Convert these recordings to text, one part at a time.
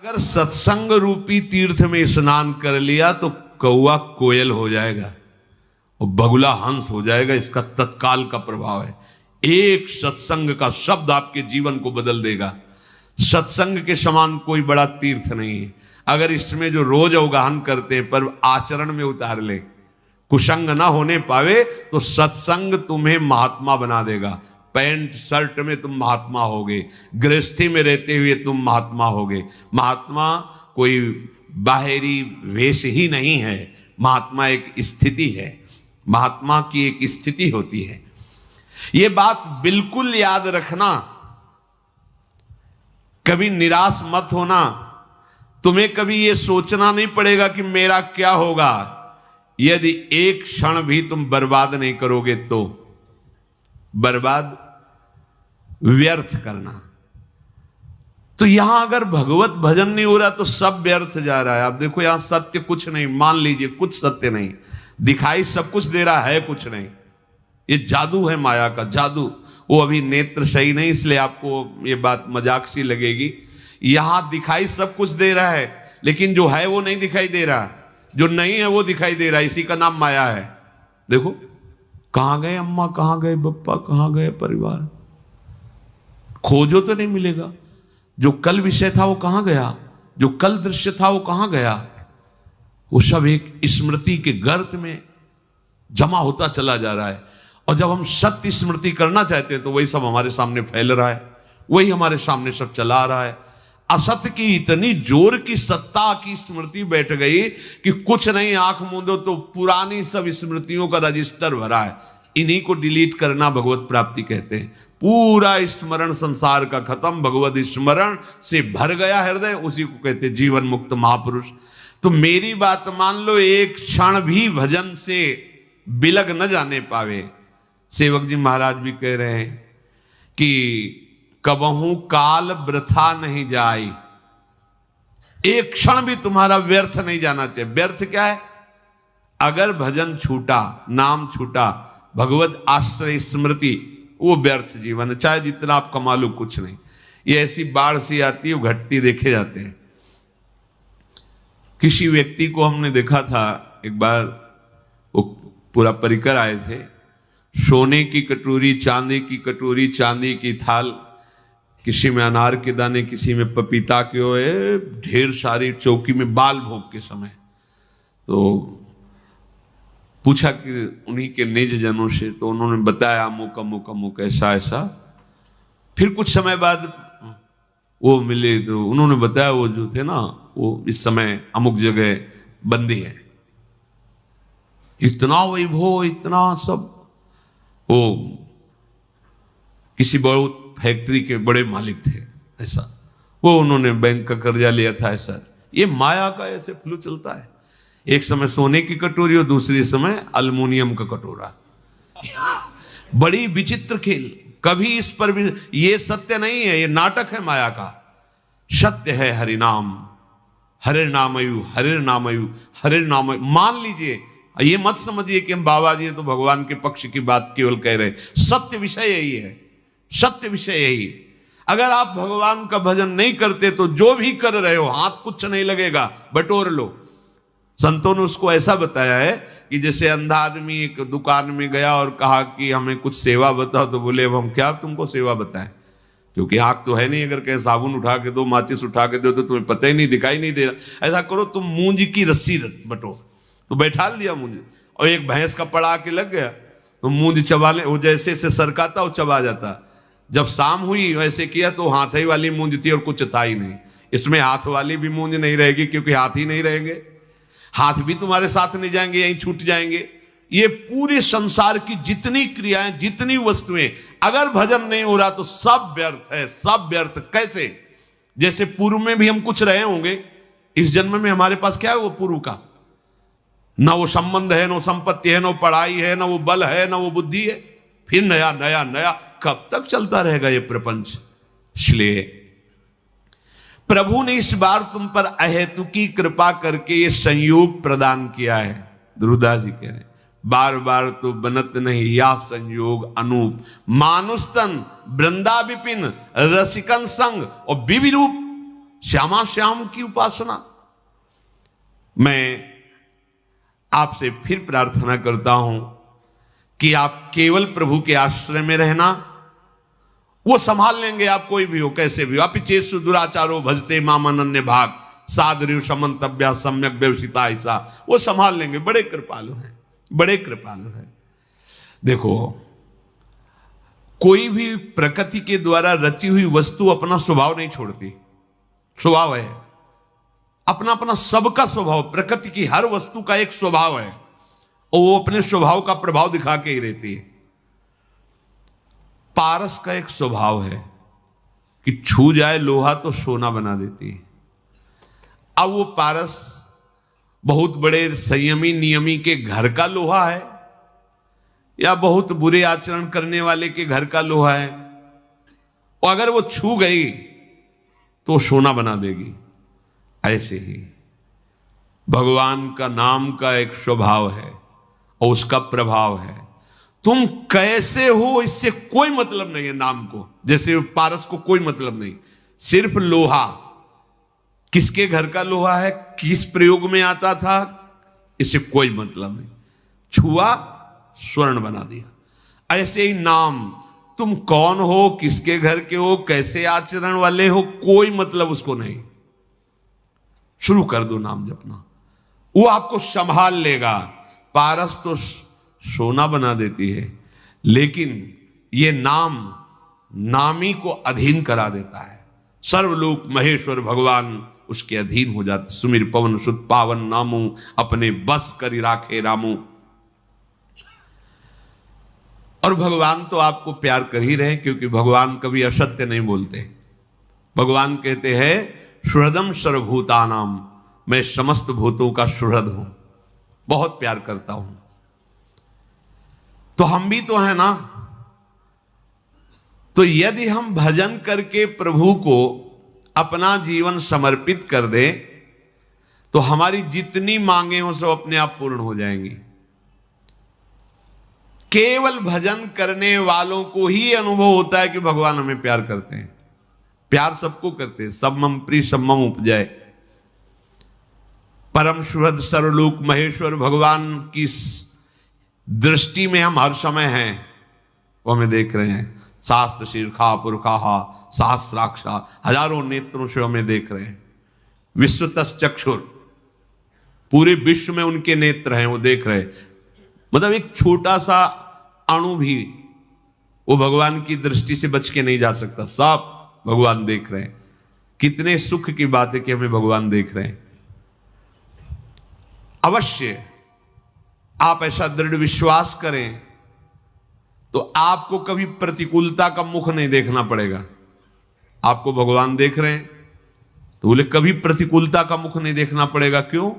अगर सत्संग रूपी तीर्थ में स्नान कर लिया तो कौआ कोयल हो जाएगा और बगुला हंस हो जाएगा। इसका तत्काल का प्रभाव है। एक सत्संग का शब्द आपके जीवन को बदल देगा। सत्संग के समान कोई बड़ा तीर्थ नहीं है। अगर इसमें जो रोज अवगाहन करते हैं पर आचरण में उतार ले, कुसंग ना होने पावे, तो सत्संग तुम्हें महात्मा बना देगा। पैंट शर्ट में तुम महात्मा होगे, गृहस्थी में रहते हुए तुम महात्मा होगे। महात्मा कोई बाहरी वेश ही नहीं है, महात्मा एक स्थिति है। महात्मा की एक स्थिति होती है। ये बात बिल्कुल याद रखना, कभी निराश मत होना। तुम्हें कभी ये सोचना नहीं पड़ेगा कि मेरा क्या होगा। यदि एक क्षण भी तुम बर्बाद नहीं करोगे तो बर्बाद व्यर्थ करना। तो यहां अगर भगवत भजन नहीं हो रहा तो सब व्यर्थ जा रहा है। आप देखो यहां सत्य कुछ नहीं, मान लीजिए कुछ सत्य नहीं, दिखाई सब कुछ दे रहा है, कुछ नहीं। ये जादू है, माया का जादू। वो अभी नेत्र सही नहीं, इसलिए आपको ये बात मजाक सी लगेगी। यहां दिखाई सब कुछ दे रहा है, लेकिन जो है वो नहीं दिखाई दे रहा, जो नहीं है वो दिखाई दे रहा है। इसी का नाम माया है। देखो कहां गए अम्मा, कहां गए बप्पा, कहां गए परिवार, खोजो तो नहीं मिलेगा। जो कल विषय था वो कहां गया, जो कल दृश्य था वो कहां गया। वो सब एक स्मृति के गर्त में जमा होता चला जा रहा है। और जब हम सत्य स्मृति करना चाहते हैं तो वही सब हमारे सामने फैल रहा है, वही हमारे सामने सब चला रहा है। असत्य की इतनी जोर की सत्ता की स्मृति बैठ गई कि कुछ नहीं, आंख मूंदो तो पुरानी सब स्मृतियों का रजिस्टर भरा है। इन्हीं को डिलीट करना भगवत प्राप्ति कहते हैं। पूरा स्मरण संसार का खत्म, भगवत स्मरण से भर गया हृदय, उसी को कहते जीवन मुक्त महापुरुष। तो मेरी बात मान लो, एक क्षण भी भजन से बिलग न जाने पावे। सेवक जी महाराज भी कह रहे हैं कि कबहू काल वृथा नहीं जाए। एक क्षण भी तुम्हारा व्यर्थ नहीं जाना चाहिए। व्यर्थ क्या है? अगर भजन छूटा, नाम छूटा, भगवत आश्रय स्मृति, वो व्यर्थ जीवन है। चाहे जितना आप कमा लो, कुछ नहीं। ये ऐसी बाढ़ सी आती है, घटती देखे जाते हैं। किसी व्यक्ति को हमने देखा था एक बार, वो पूरा परिकर आए थे, सोने की कटोरी, चांदी की कटोरी, चांदी की थाल, किसी में अनार के दाने, किसी में पपीता के हुए, ढेर सारी चौकी में बाल भोग के समय। तो पूछा कि उन्हीं के निज जनों से, तो उन्होंने बताया अमुक अमुक अमुक ऐसा ऐसा। फिर कुछ समय बाद वो मिले तो उन्होंने बताया वो जो थे ना, वो इस समय अमुक जगह बंदी है। इतना वैभव, इतना सब। वो किसी बहुत फैक्ट्री के बड़े मालिक थे ऐसा, वो उन्होंने बैंक का कर्जा लिया था ऐसा। ये माया का ऐसे फ्लू चलता है। एक समय सोने की कटोरी और दूसरे समय अल्युमिनियम का कटोरा। बड़ी विचित्र खेल। कभी इस पर भी, ये सत्य नहीं है, ये नाटक है माया का। सत्य है हरिनाम, हरे नामयु, हरे नामयु, हरे नामयु। मान लीजिए, ये मत समझिए कि हम बाबा जी तो भगवान के पक्ष की बात केवल कह रहे। सत्य विषय यही है, सत्य विषय यही। अगर आप भगवान का भजन नहीं करते तो जो भी कर रहे हो, हाथ कुछ नहीं लगेगा, बटोर लो। संतों ने उसको ऐसा बताया है कि जैसे अंधा आदमी एक दुकान में गया और कहा कि हमें कुछ सेवा बताओ, तो बोले अब हम क्या तुमको सेवा बताएं, क्योंकि आंख तो है नहीं। अगर कहीं साबुन उठा के दो, माचिस उठा के दो, तो तुम्हें पता ही नहीं, दिखाई नहीं दे रहा। ऐसा करो, तुम मूंज की रस्सी बटो। तो बैठा दिया मूंज, और एक भैंस का पड़ा के लग गया, तो मूंज चबाले, वो जैसे से सरकाता वो चबा जाता। जब शाम हुई वैसे किया तो हाथ ही वाली मूंज थी और कुछ था ही नहीं। इसमें हाथ वाली भी मूंज नहीं रहेगी, क्योंकि हाथ ही नहीं रहेंगे, हाथ भी तुम्हारे साथ नहीं जाएंगे, यहीं छूट जाएंगे। ये पूरे संसार की जितनी क्रियाएं, जितनी वस्तुएं, अगर भजन नहीं हो रहा तो सब व्यर्थ है, सब व्यर्थ। कैसे? जैसे पूर्व में भी हम कुछ रहे होंगे, इस जन्म में हमारे पास क्या है वो पूर्व का? ना वो संबंध है, ना संपत्ति है, ना पढ़ाई है, ना वो बल है, ना वो बुद्धि है। फिर नया नया नया, कब तक चलता रहेगा ये प्रपंच? इसलिए प्रभु ने इस बार तुम पर अहेतुकी कृपा करके ये संयोग प्रदान किया है। ध्रुवदास जी कह रहे हैं, बार बार तो बनत नहीं या संयोग अनूप, मानुस्तन वृंदा विपिन रसिकन संग और विविरूप श्यामा श्याम की उपासना। मैं आपसे फिर प्रार्थना करता हूं कि आप केवल प्रभु के आश्रय में रहना, वो संभाल लेंगे। आप कोई भी हो, कैसे भी हो। अपिचेषु दुराचारो भजते मामानन्य भाग सादृव समन्तव्या सम्यक व्यवसिता, ऐसा वो संभाल लेंगे। बड़े कृपालु हैं, बड़े कृपालु हैं। देखो, कोई भी प्रकृति के द्वारा रची हुई वस्तु अपना स्वभाव नहीं छोड़ती। स्वभाव है अपना अपना, सबका स्वभाव, प्रकृति की हर वस्तु का एक स्वभाव है और वो अपने स्वभाव का प्रभाव दिखा के ही रहती है। पारस का एक स्वभाव है कि छू जाए लोहा तो सोना बना देती है। अब वो पारस बहुत बड़े संयमी नियमी के घर का लोहा है या बहुत बुरे आचरण करने वाले के घर का लोहा है, और अगर वो छू गई तो सोना बना देगी। ऐसे ही भगवान का नाम का एक स्वभाव है और उसका प्रभाव है। तुम कैसे हो इससे कोई मतलब नहीं है नाम को, जैसे पारस को कोई मतलब नहीं। सिर्फ लोहा, किसके घर का लोहा है, किस प्रयोग में आता था, इससे कोई मतलब नहीं। छुआ, स्वर्ण बना दिया। ऐसे ही नाम, तुम कौन हो, किसके घर के हो, कैसे आचरण वाले हो, कोई मतलब उसको नहीं। शुरू कर दो नाम जपना, वो आपको संभाल लेगा। पारस तो सोना बना देती है, लेकिन ये नाम नामी को अधीन करा देता है। सर्वलोक महेश्वर भगवान उसके अधीन हो जाते। सुमिर पवन सुत पावन नामू, अपने बस करी राखे रामू। और भगवान तो आपको प्यार कर ही रहे, क्योंकि भगवान कभी असत्य नहीं बोलते। भगवान कहते हैं सुहृदम सर्वभूतानाम, मैं समस्त भूतों का सुहृद हूं, बहुत प्यार करता हूं। तो हम भी तो है ना। तो यदि हम भजन करके प्रभु को अपना जीवन समर्पित कर दे तो हमारी जितनी मांगे हो सब अपने आप पूर्ण हो जाएंगी। केवल भजन करने वालों को ही अनुभव होता है कि भगवान हमें प्यार करते हैं। प्यार सबको करते हैं, सब मम प्रिय सब मम उपजाए। परम सुहृद सर्वलोक महेश्वर भगवान की दृष्टि में हम हर समय हैं, वो हमें देख रहे हैं। शास्त्र शीर्षा पुरखा सहस्राक्षा, हजारों नेत्रों से हमें देख रहे हैं। विश्वतस् चक्षुर, पूरे विश्व में उनके नेत्र हैं, वो देख रहे हैं। मतलब एक छोटा सा अणु भी वो भगवान की दृष्टि से बच के नहीं जा सकता, सब भगवान देख रहे हैं। कितने सुख की बात है कि हमें भगवान देख रहे हैं। अवश्य आप ऐसा दृढ़ विश्वास करें तो आपको कभी प्रतिकूलता का मुख नहीं देखना पड़ेगा। आपको भगवान देख रहे हैं तो बोले कभी प्रतिकूलता का मुख नहीं देखना पड़ेगा। क्यों?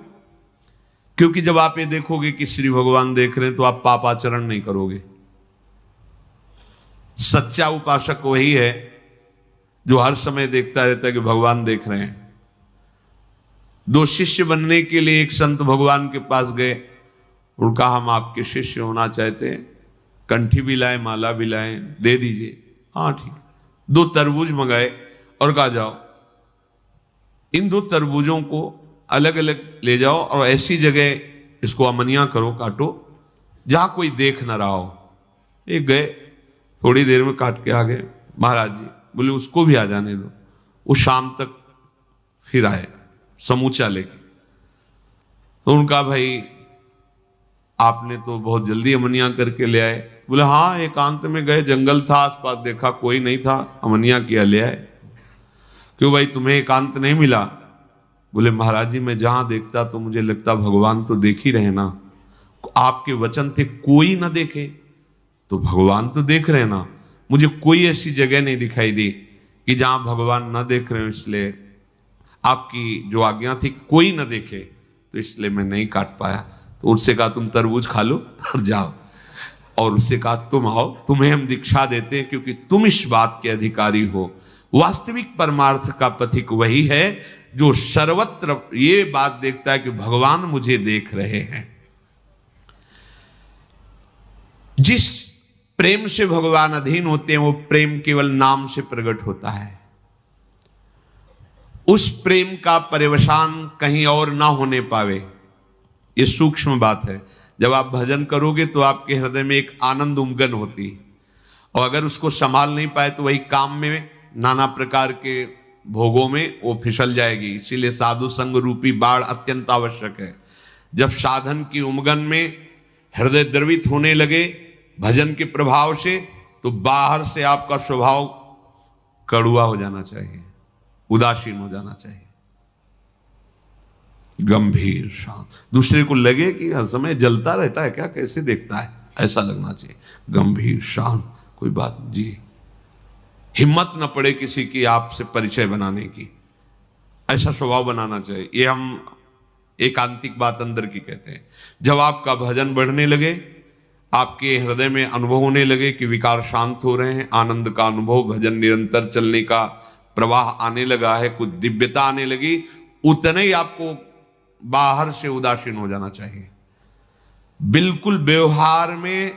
क्योंकि जब आप ये देखोगे कि श्री भगवान देख रहे हैं तो आप पापाचरण नहीं करोगे। सच्चा उपासक वही है जो हर समय देखता रहता है कि भगवान देख रहे हैं। दो शिष्य बनने के लिए एक संत भगवान के पास गए और कहा हम आपके शिष्य होना चाहते हैं, कंठी भी लाए, माला भी लाए, दे दीजिए। हाँ ठीक। 2 तरबूज मंगाए और कहा जाओ इन 2 तरबूजों को अलग अलग ले जाओ और ऐसी जगह इसको अमनिया करो, काटो जहां कोई देख ना रहा हो। एक गए, थोड़ी देर में काट के आ गए। महाराज जी बोले उसको भी आ जाने दो। वो शाम तक फिर आए समूचा लेके। तो उनका भाई आपने तो बहुत जल्दी अमनिया करके ले आए। बोले हाँ, एकांत में गए, जंगल था आसपास, देखा कोई नहीं था, अमनिया किया ले आए। क्यों भाई तुम्हें एकांत नहीं मिला? बोले महाराज जी मैं जहां देखता तो मुझे लगता भगवान तो देख ही रहे ना। आपके वचन थे कोई ना देखे, तो भगवान तो देख रहे ना। मुझे कोई ऐसी जगह नहीं दिखाई दी कि जहां भगवान ना देख रहे हो, इसलिए आपकी जो आज्ञा थी कोई ना देखे, तो इसलिए मैं नहीं काट पाया। तो उनसे कहा तुम तरबूज खा लो और जाओ। और उससे कहा तुम आओ, तुम्हें हम दीक्षा देते हैं क्योंकि तुम इस बात के अधिकारी हो। वास्तविक परमार्थ का पथिक वही है जो सर्वत्र ये बात देखता है कि भगवान मुझे देख रहे हैं। जिस प्रेम से भगवान अधीन होते हैं वो प्रेम केवल नाम से प्रकट होता है। उस प्रेम का पर्यवसान कहीं और ना होने पावे। ये सूक्ष्म बात है। जब आप भजन करोगे तो आपके हृदय में एक आनंद उमगन होती है, और अगर उसको संभाल नहीं पाए तो वही काम में नाना प्रकार के भोगों में वो फिसल जाएगी। इसीलिए साधु संग रूपी बाढ़ अत्यंत आवश्यक है। जब साधन की उमगन में हृदय द्रवित होने लगे भजन के प्रभाव से, तो बाहर से आपका स्वभाव कड़ुआ हो जाना चाहिए, उदासीन हो जाना चाहिए, गंभीर शांत। दूसरे को लगे कि हर समय जलता रहता है क्या, कैसे देखता है, ऐसा लगना चाहिए। गंभीर शांत, कोई बात जी, हिम्मत न पड़े किसी की आपसे परिचय बनाने की, ऐसा स्वभाव बनाना चाहिए। ये हम एकांतिक बात अंदर की कहते हैं। जब आपका भजन बढ़ने लगे, आपके हृदय में अनुभव होने लगे कि विकार शांत हो रहे हैं, आनंद का अनुभव, भजन निरंतर चलने का प्रवाह आने लगा है, कुछ दिव्यता आने लगी, उतने ही आपको बाहर से उदासीन हो जाना चाहिए। बिल्कुल व्यवहार में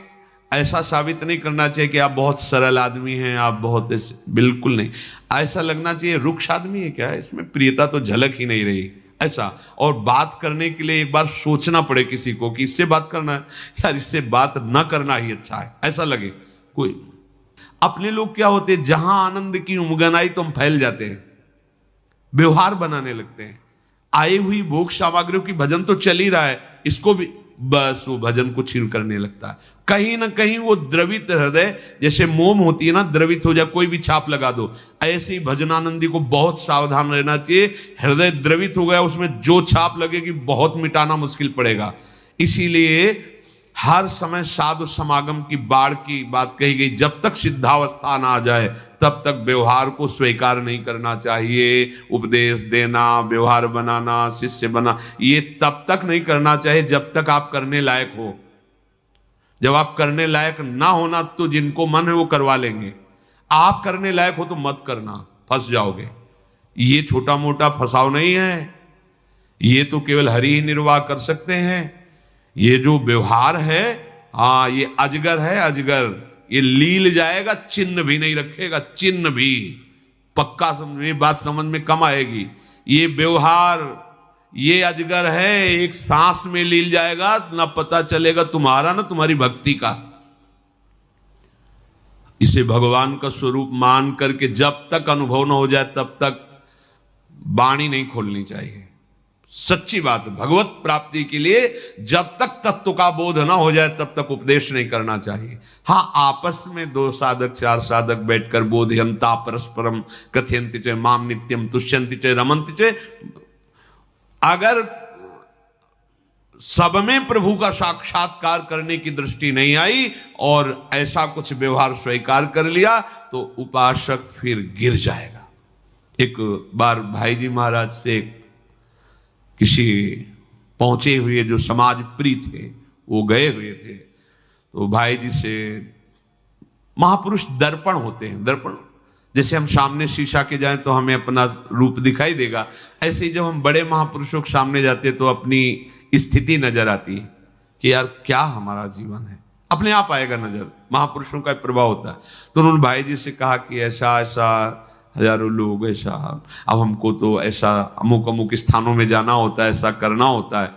ऐसा साबित नहीं करना चाहिए कि आप बहुत सरल आदमी हैं, आप बहुत ऐसे, बिल्कुल नहीं। ऐसा लगना चाहिए रुक्ष आदमी है क्या, इसमें प्रियता तो झलक ही नहीं रही, ऐसा। और बात करने के लिए एक बार सोचना पड़े किसी को कि इससे बात करना है यार, इससे बात न करना ही अच्छा है, ऐसा लगे कोई। अपने लोग क्या होते हैं, जहां आनंद की उमगन आई तो हम फैल जाते हैं, व्यवहार बनाने लगते हैं। आई हुई भोग सामग्रियों की भजन तो चल ही रहा है, इसको भी बस वो भजन को छीन करने लगता है। कहीं ना कहीं वो द्रवित हृदय, जैसे मोम होती है ना, द्रवित हो जाए, कोई भी छाप लगा दो, ऐसे ही भजनानंदी को बहुत सावधान रहना चाहिए। हृदय द्रवित हो गया, उसमें जो छाप लगेगी बहुत मिटाना मुश्किल पड़ेगा। इसीलिए हर समय साधु समागम की बाढ़ की बात कही गई। जब तक सिद्धावस्था ना आ जाए तब तक व्यवहार को स्वीकार नहीं करना चाहिए। उपदेश देना, व्यवहार बनाना, शिष्य बना, ये तब तक नहीं करना चाहिए जब तक आप करने लायक हो। जब आप करने लायक ना होना तो जिनको मन है वो करवा लेंगे। आप करने लायक हो तो मत करना, फंस जाओगे। ये छोटा मोटा फंसाव नहीं है, ये तो केवल हरि ही निर्वाह कर सकते हैं। ये जो व्यवहार है, हाँ, ये अजगर है, अजगर। ये लील जाएगा, चिन्ह भी नहीं रखेगा, चिन्ह भी पक्का समझ, बात समझ में कम आएगी। ये व्यवहार, ये अजगर है, एक सांस में लील जाएगा, ना पता चलेगा तुम्हारा ना तुम्हारी भक्ति का। इसे भगवान का स्वरूप मान करके जब तक अनुभव न हो जाए तब तक वाणी नहीं खोलनी चाहिए। सच्ची बात है, भगवत प्राप्ति के लिए जब तक तत्व का बोध ना हो जाए तब तक उपदेश नहीं करना चाहिए। हाँ, आपस में 2 साधक 4 साधक बैठकर बोधयंता परस्परम कथयन्ति च माम नित्यम तुष्यन्ति च रमन्ति च, अगर सब में प्रभु का साक्षात्कार करने की दृष्टि नहीं आई और ऐसा कुछ व्यवहार स्वीकार कर लिया तो उपासक फिर गिर जाएगा। एक बार भाई जी महाराज से किसी पहुंचे हुए जो समाज प्रिय थे वो गए हुए थे, तो भाई जी से, महापुरुष दर्पण होते हैं, दर्पण जैसे हम सामने शीशा के जाएं तो हमें अपना रूप दिखाई देगा, ऐसे ही जब हम बड़े महापुरुषों के सामने जाते हैं तो अपनी स्थिति नजर आती है कि यार क्या हमारा जीवन है, अपने आप आएगा नजर। महापुरुषों का प्रभाव होता है। तो उन्होंने भाई जी से कहा कि ऐसा ऐसा हजारों लोग, ऐसा अब हमको तो ऐसा अमुक अमुक स्थानों में जाना होता है, ऐसा करना होता है।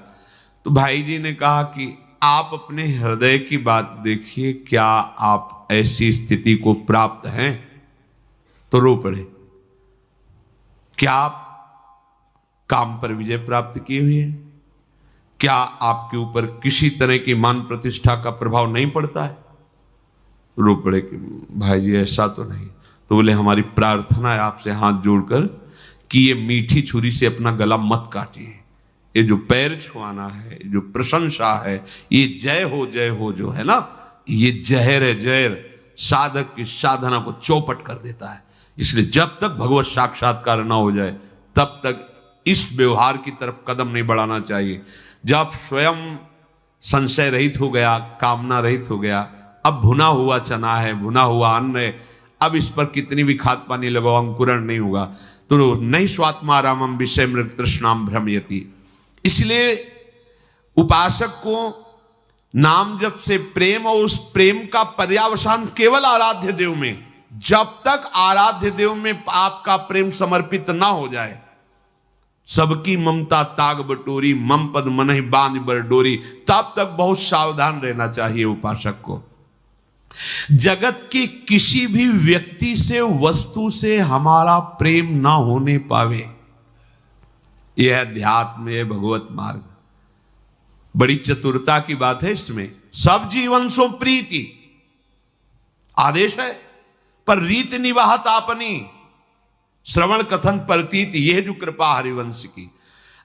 तो भाई जी ने कहा कि आप अपने हृदय की बात देखिए, क्या आप ऐसी स्थिति को प्राप्त हैं? तो रो पड़े। क्या आप काम पर विजय प्राप्त किए हुए हैं? क्या आपके ऊपर किसी तरह की मान प्रतिष्ठा का प्रभाव नहीं पड़ता है? रो पड़े कि भाई जी ऐसा तो नहीं। तो बोले हमारी प्रार्थना है आपसे हाथ जोड़कर कि ये मीठी छुरी से अपना गला मत काटिए। ये जो पैर छुआना है, जो प्रशंसा है, ये जय हो जो है ना, ये जहर है, जहर साधक की साधना को चौपट कर देता है। इसलिए जब तक भगवत साक्षात्कार ना हो जाए तब तक इस व्यवहार की तरफ कदम नहीं बढ़ाना चाहिए। जब स्वयं संशय रहित हो गया, कामना रहित हो गया, अब भुना हुआ चना है, भुना हुआ अन्न है, अब इस पर कितनी भी खाद पानी लगाओ अंकुरण नहीं होगा। तो नहीं स्वात्मारामम विषय मृत तृष्णाम भ्रमयति। इसलिए उपासक को नाम जप से प्रेम, और उस प्रेम का पर्यावसान केवल आराध्य देव में, जब तक आराध्य देव में आपका प्रेम समर्पित ना हो जाए सबकी ममता ताग बटोरी, मम पद मनहि बांध बर डोरी। तब तक बहुत सावधान रहना चाहिए उपासक को। जगत के किसी भी व्यक्ति से, वस्तु से हमारा प्रेम ना होने पावे, यह अध्यात्म है, भगवत मार्ग। बड़ी चतुरता की बात है इसमें। सब जीवन सो प्रीति आदेश है, पर रीत निवाहत आपनी, श्रवण कथन प्रतीति, यह जो कृपा हरिवंश की।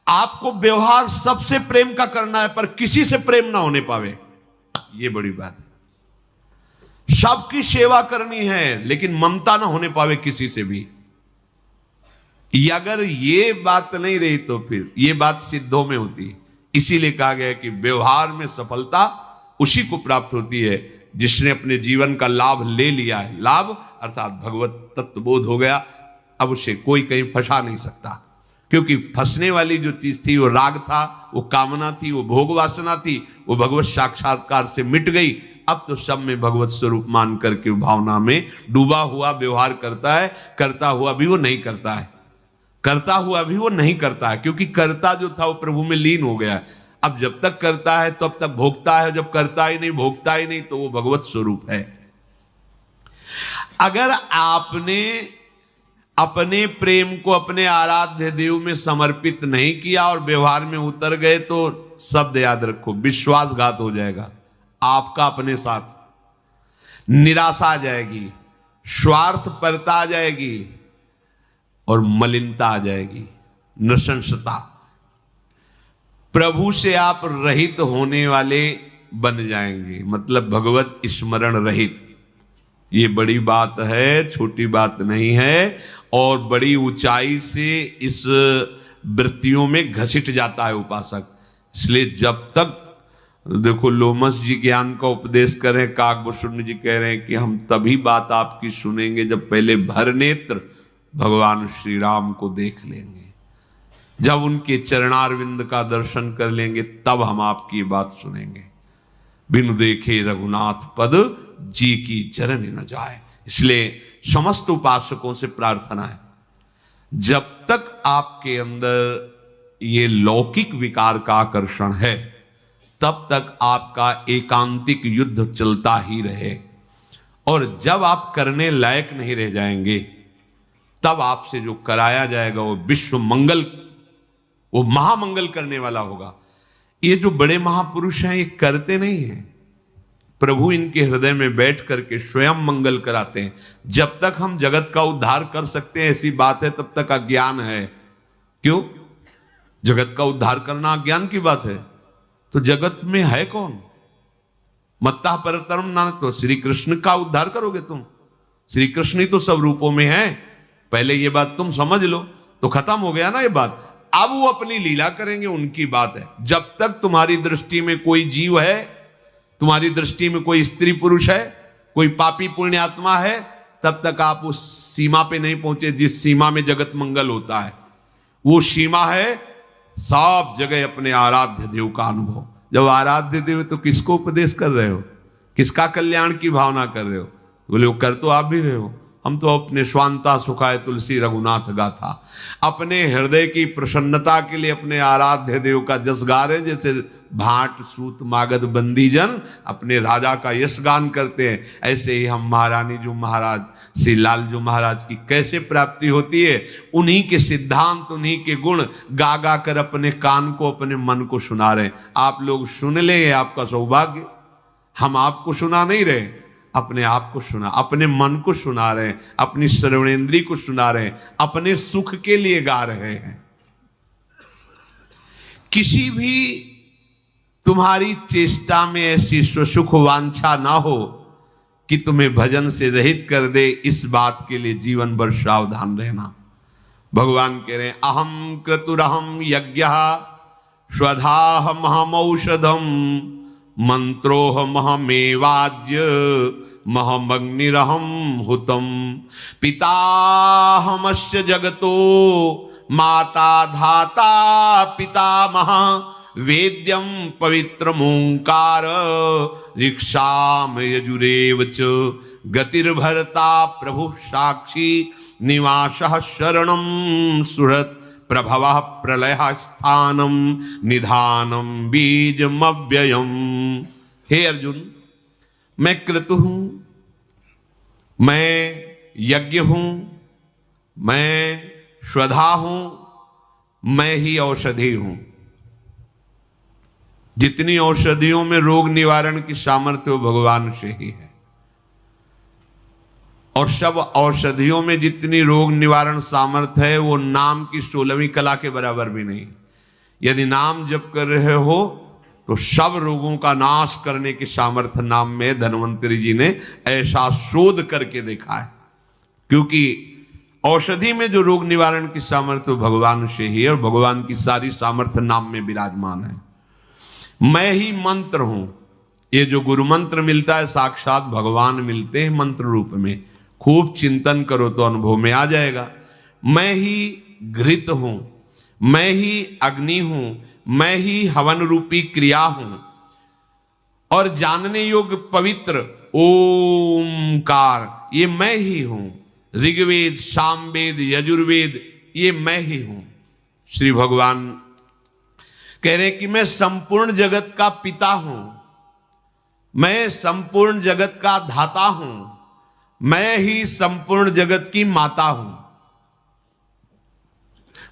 आपको व्यवहार सबसे प्रेम का करना है, पर किसी से प्रेम ना होने पावे, यह बड़ी बात है। सबकी सेवा करनी है, लेकिन ममता ना होने पावे किसी से भी। अगर ये बात नहीं रही तो फिर ये बात सिद्धों में होती। इसीलिए कहा गया कि व्यवहार में सफलता उसी को प्राप्त होती है जिसने अपने जीवन का लाभ ले लिया है। लाभ अर्थात भगवत तत्वबोध हो गया, अब उसे कोई कहीं फंसा नहीं सकता। क्योंकि फंसने वाली जो चीज थी वो राग था, वो कामना थी, वो भोग वासना थी, वो भगवत साक्षात्कार से मिट गई। अब तो सब में भगवत स्वरूप मान करके भावना में डूबा हुआ व्यवहार करता है। करता हुआ भी वो नहीं करता है, करता हुआ भी वो नहीं करता है, क्योंकि करता जो था वो प्रभु में लीन हो गया है। अब जब तक करता है तब तक भोगता है, जब करता ही नहीं, भोगता ही नहीं, तो वो भगवत स्वरूप है। अगर आपने अपने प्रेम को अपने आराध्य देव में समर्पित नहीं किया और व्यवहार में उतर गए, तो शब्द याद रखो, विश्वासघात हो जाएगा आपका अपने साथ। निराशा आ जाएगी, स्वार्थपरता आ जाएगी और मलिनता आ जाएगी, नृशंसता। प्रभु से आप रहित होने वाले बन जाएंगे, मतलब भगवत स्मरण रहित। ये बड़ी बात है, छोटी बात नहीं है, और बड़ी ऊंचाई से इस वृत्तियों में घसीट जाता है उपासक। इसलिए जब तक देखो लोमस जी ज्ञान का उपदेश करें, काकभूषण जी कह रहे हैं कि हम तभी बात आपकी सुनेंगे जब पहले भर नेत्र भगवान श्री राम को देख लेंगे, जब उनके चरणारविंद का दर्शन कर लेंगे, तब हम आपकी बात सुनेंगे। बिनु देखे रघुनाथ पद जी की चरण न जाए। इसलिए समस्त उपासकों से प्रार्थना है, जब तक आपके अंदर ये लौकिक विकार का आकर्षण है, तब तक आपका एकांतिक युद्ध चलता ही रहे। और जब आप करने लायक नहीं रह जाएंगे, तब आपसे जो कराया जाएगा वो विश्व मंगल, वो महामंगल करने वाला होगा। ये जो बड़े महापुरुष हैं, ये करते नहीं हैं, प्रभु इनके हृदय में बैठ करके स्वयं मंगल कराते हैं। जब तक हम जगत का उद्धार कर सकते हैं ऐसी बात है, तब तक अज्ञान है। क्यों? जगत का उद्धार करना अज्ञान की बात है। तो जगत में है कौन? मत्ता परतरम नानक, तो श्री कृष्ण का उद्धार करोगे तुम। श्री कृष्ण ही तो सब रूपों में है। पहले ये बात तुम समझ लो तो खत्म हो गया ना ये बात। अब वो अपनी लीला करेंगे, उनकी बात है। जब तक तुम्हारी दृष्टि में कोई जीव है, तुम्हारी दृष्टि में कोई स्त्री पुरुष है, कोई पापी पुण्यात्मा है, तब तक आप उस सीमा पे नहीं पहुंचे जिस सीमा में जगत मंगल होता है। वो सीमा है सब जगह अपने आराध्य देव का अनुभव। जब आराध्य देव, तो किसको उपदेश कर रहे हो? किसका कल्याण की भावना कर रहे हो? बोले वो कर तो आप भी रहे हो। हम तो अपने स्वांता सुखाए तुलसी रघुनाथ गाथा, अपने हृदय की प्रसन्नता के लिए अपने आराध्य देव का जस गा रहे, जैसे भाट सूत मागध बंदी जन अपने राजा का यश गान करते हैं। ऐसे ही हम महारानी जो महाराज श्री लाल जो महाराज की कैसे प्राप्ति होती है, उन्हीं के सिद्धांत, उन्हीं के गुण गा गा कर अपने कान को, अपने मन को सुना रहे हैं। आप लोग सुन ले, आपका सौभाग्य। हम आपको सुना नहीं रहे, अपने आप को सुना, अपने मन को सुना रहे हैं, अपनी श्रवणेंद्री को सुना रहे हैं, अपने सुख के लिए गा रहे हैं। किसी भी तुम्हारी चेष्टा में ऐसी सुख वांछा ना हो कि तुम्हें भजन से रहित कर दे, इस बात के लिए जीवन भर सावधान रहना। भगवान कह रहे हैं, अहम क्रतुरहम यज्ञः स्वधाहमहमौषधम मंत्रोहमहमेवाज्य महमग्निरहम हुतम पिताहमस्य जगतो माता धाता पितामह वेद्यम पवित्रमोंकार ऋक्षाम यजुरेव च गतिर्भरता प्रभु साक्षी निवासः शरणं सुहृत् प्रभवः प्रलयः स्थानम निधानम बीजमव्ययम। हे अर्जुन, मैं क्रतु हूं, मैं यज्ञ हूं, मैं श्वधा हूं, मैं ही औषधि हूं। जितनी औषधियों में रोग निवारण की सामर्थ्य वो भगवान से ही है, और सब औषधियों में जितनी रोग निवारण सामर्थ्य है वो नाम की 16वीं कला के बराबर भी नहीं। यदि नाम जप कर रहे हो तो सब रोगों का नाश करने की सामर्थ्य नाम में धन्वंतरी जी ने ऐसा शोध करके देखा है। क्योंकि औषधि में जो रोग निवारण की सामर्थ्य भगवान से ही है, और भगवान की सारी सामर्थ्य नाम में विराजमान है। मैं ही मंत्र हूं। ये जो गुरु मंत्र मिलता है साक्षात भगवान मिलते हैं मंत्र रूप में। खूब चिंतन करो तो अनुभव में आ जाएगा। मैं ही घृत हूं, मैं ही अग्नि हूं, मैं ही हवन रूपी क्रिया हूं, और जानने योग्य पवित्र ओमकार ये मैं ही हूं। ऋग्वेद, सामवेद, यजुर्वेद ये मैं ही हूं। श्री भगवान कह रहे कि मैं संपूर्ण जगत का पिता हूं, मैं संपूर्ण जगत का धाता हूं, मैं ही संपूर्ण जगत की माता हूं,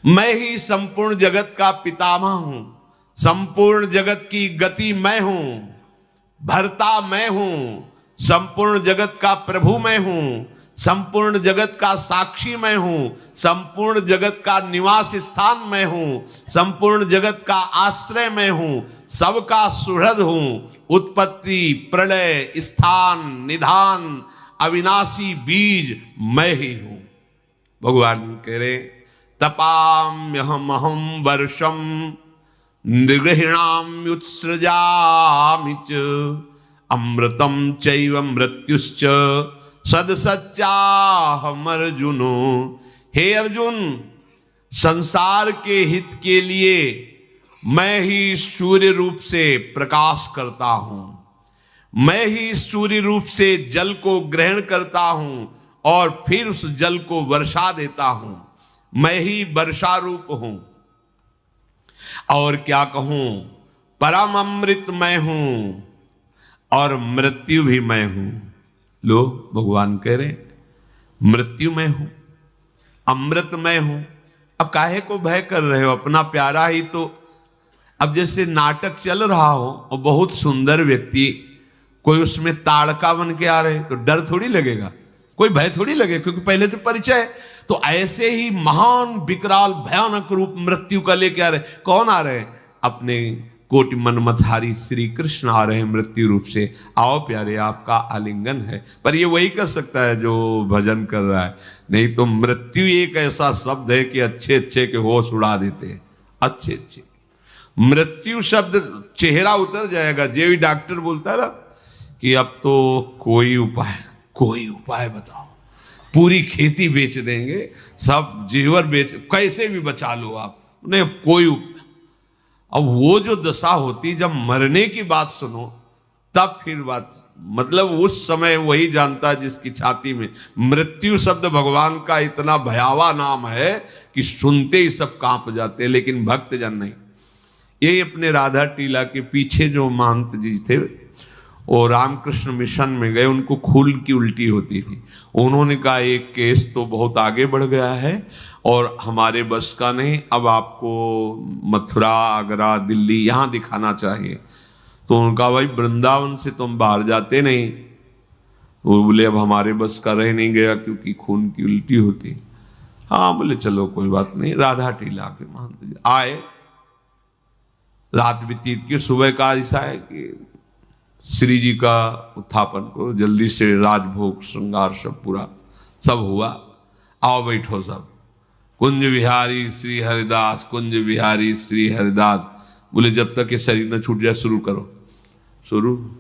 मैं ही संपूर्ण जगत का पितामह हूं, संपूर्ण जगत की गति मैं हूं, भर्ता मैं हूं, संपूर्ण जगत का प्रभु मैं हूं, संपूर्ण जगत का साक्षी मैं हूं, संपूर्ण जगत का निवास स्थान मैं हूं, संपूर्ण जगत का आश्रय मैं हूं, सबका सुहृद हूं, उत्पत्ति प्रलय स्थान निधान अविनाशी बीज मैं ही हूं। भगवान कह रहे तपाम्यहमहं वर्षम निर्गृहिणाम्युत्सृजामि च अमृतम चैव मृत्युश्च सदसच्चाहम् अर्जुनो। हे अर्जुन, संसार के हित के लिए मैं ही सूर्य रूप से प्रकाश करता हूं, मैं ही सूर्य रूप से जल को ग्रहण करता हूं और फिर उस जल को वर्षा देता हूं। मैं ही वर्षा रूप हूं। और क्या कहूं, परम अमृत मैं हूं और मृत्यु भी मैं हूं। लो भगवान कह रहे मृत्यु मैं हूं, अमृत मैं हूं। अब काहे को भय कर रहे हो, अपना प्यारा ही तो। अब जैसे नाटक चल रहा हो और बहुत सुंदर व्यक्ति कोई उसमें ताड़का बन के आ रहे तो डर थोड़ी लगेगा, कोई भय थोड़ी लगे, क्योंकि पहले से परिचय है। तो ऐसे ही महान विकराल भयानक रूप मृत्यु का लेके आ रहे। कौन आ रहे? अपने कोटि मनमथारी श्री कृष्ण आ रहे हैं मृत्यु रूप से। आओ प्यारे, आपका आलिंगन है। पर ये वही कर सकता है जो भजन कर रहा है, नहीं तो मृत्यु एक ऐसा शब्द है कि अच्छे अच्छे के होश उड़ा देते हैं। अच्छे अच्छे मृत्यु शब्द चेहरा उतर जाएगा। जे भी डॉक्टर बोलता है ना कि अब तो कोई उपाय बताओ, पूरी खेती बेच देंगे, सब जेवर बेच, कैसे भी बचा लो आप, नहीं कोई। अब वो जो दशा होती जब मरने की बात सुनो तब फिर बात, मतलब उस समय वही जानता है जिसकी छाती में मृत्यु शब्द भगवान का इतना भयावह नाम है कि सुनते ही सब कांप जाते हैं, लेकिन भक्त जन नहीं। ये अपने राधा टीला के पीछे जो महंत जी थे वो रामकृष्ण मिशन में गए, उनको खून की उल्टी होती थी। उन्होंने कहा एक केस तो बहुत आगे बढ़ गया है और हमारे बस का नहीं, अब आपको मथुरा आगरा दिल्ली यहाँ दिखाना चाहिए। तो उनका भाई वृंदावन से तुम बाहर जाते नहीं। वो बोले अब हमारे बस का रह नहीं गया क्योंकि खून की उल्टी होती। हाँ बोले चलो कोई बात नहीं। राधा टीला के महंत आए, रात व्यतीत की, सुबह का ऐसा है कि श्री जी का उत्थापन को जल्दी से राजभोग श्रृंगार सब पूरा सब हुआ। आओ बैठो सब। कुंज विहारी श्री हरिदास, कुंज विहारी श्री हरिदास। बोले जब तक ये शरीर न छूट जाए शुरू करो। शुरू।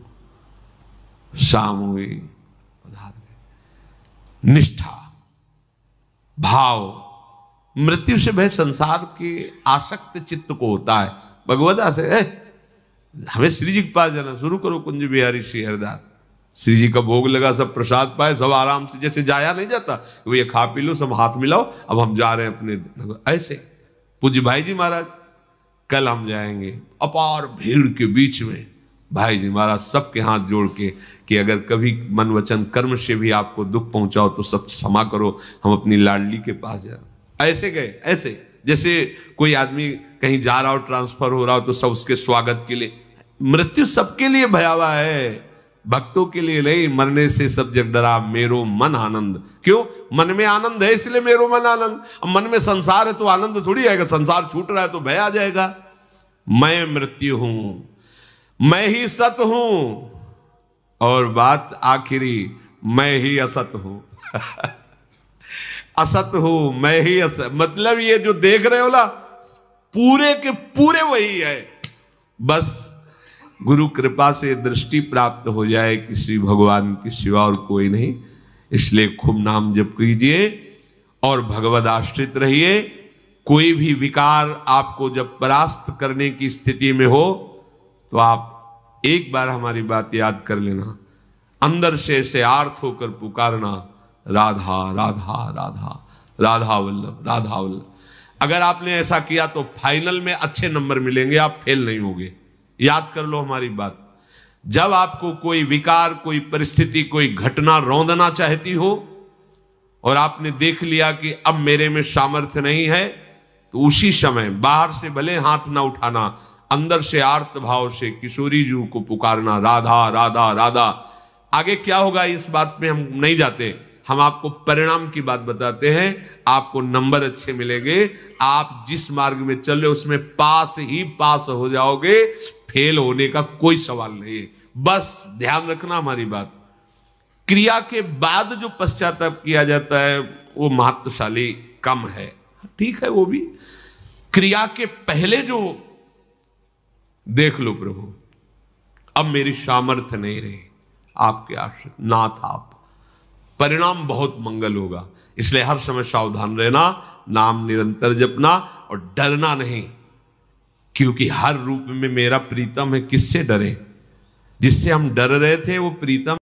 शाम हुई, निष्ठा भाव। मृत्यु से भय संसार के आसक्त चित्त को होता है। भगवदा से हमें श्री जी के पास जाना, शुरू करो कुंज बिहारी श्री हरिदास। श्री जी का भोग लगा, सब प्रसाद पाए, सब आराम से, जैसे जाया नहीं जाता, वो ये खा पी लो, सब हाथ मिलाओ, अब हम जा रहे हैं अपने। ऐसे पूज्य भाई जी महाराज कल हम जाएंगे, अपार भीड़ के बीच में भाई जी महाराज सबके हाथ जोड़ के कि अगर कभी मन वचन कर्म से भी आपको दुख पहुंचाओ तो सब क्षमा करो, हम अपनी लाडली के पास जाए। ऐसे गए, ऐसे जैसे कोई आदमी कहीं जा रहा हो, ट्रांसफर हो रहा हो तो सब उसके स्वागत के लिए। मृत्यु सबके लिए भयावह है, भक्तों के लिए नहीं। मरने से सब जग डरा मेरो मन आनंद। क्यों? मन में आनंद है इसलिए मेरो मन आनंद। अब मन में संसार है तो आनंद थोड़ी आएगा, संसार छूट रहा है तो भय आ जाएगा। मैं मृत्यु हूं, मैं ही सत हूं, और बात आखिरी मैं ही असत हूं। असत हूं, मैं ही असत, मतलब ये जो देख रहे हो ना पूरे के पूरे वही है। बस गुरु कृपा से दृष्टि प्राप्त हो जाए कि श्री भगवान के सिवा और कोई नहीं। इसलिए खूब नाम जप कीजिए और भगवद आश्रित रहिए। कोई भी विकार आपको जब परास्त करने की स्थिति में हो तो आप एक बार हमारी बात याद कर लेना, अंदर से आर्त होकर पुकारना, राधा राधा राधा, राधा वल्लभ, राधा वल्लभ। अगर आपने ऐसा किया तो फाइनल में अच्छे नंबर मिलेंगे, आप फेल नहीं होंगे। याद कर लो हमारी बात। जब आपको कोई विकार, कोई परिस्थिति, कोई घटना रौंदना चाहती हो और आपने देख लिया कि अब मेरे में सामर्थ्य नहीं है, तो उसी समय बाहर से भले हाथ ना उठाना, अंदर से आर्त भाव से किशोरी जी को पुकारना, राधा राधा राधा। आगे क्या होगा इस बात में हम नहीं जाते, हम आपको परिणाम की बात बताते हैं। आपको नंबर अच्छे मिलेंगे, आप जिस मार्ग में चल रहे उसमें पास ही पास हो जाओगे, फेल होने का कोई सवाल नहीं है। बस ध्यान रखना हमारी बात। क्रिया के बाद जो पश्चाताप किया जाता है वो महत्वशाली कम है, ठीक है, वो भी। क्रिया के पहले जो देख लो प्रभु अब मेरी सामर्थ्य नहीं रही, आपके आश्रित नाथ आप, परिणाम बहुत मंगल होगा। इसलिए हर समय सावधान रहना, नाम निरंतर जपना और डरना नहीं, क्योंकि हर रूप में मेरा प्रीतम है। किससे डरे? जिससे हम डर रहे थे वो प्रीतम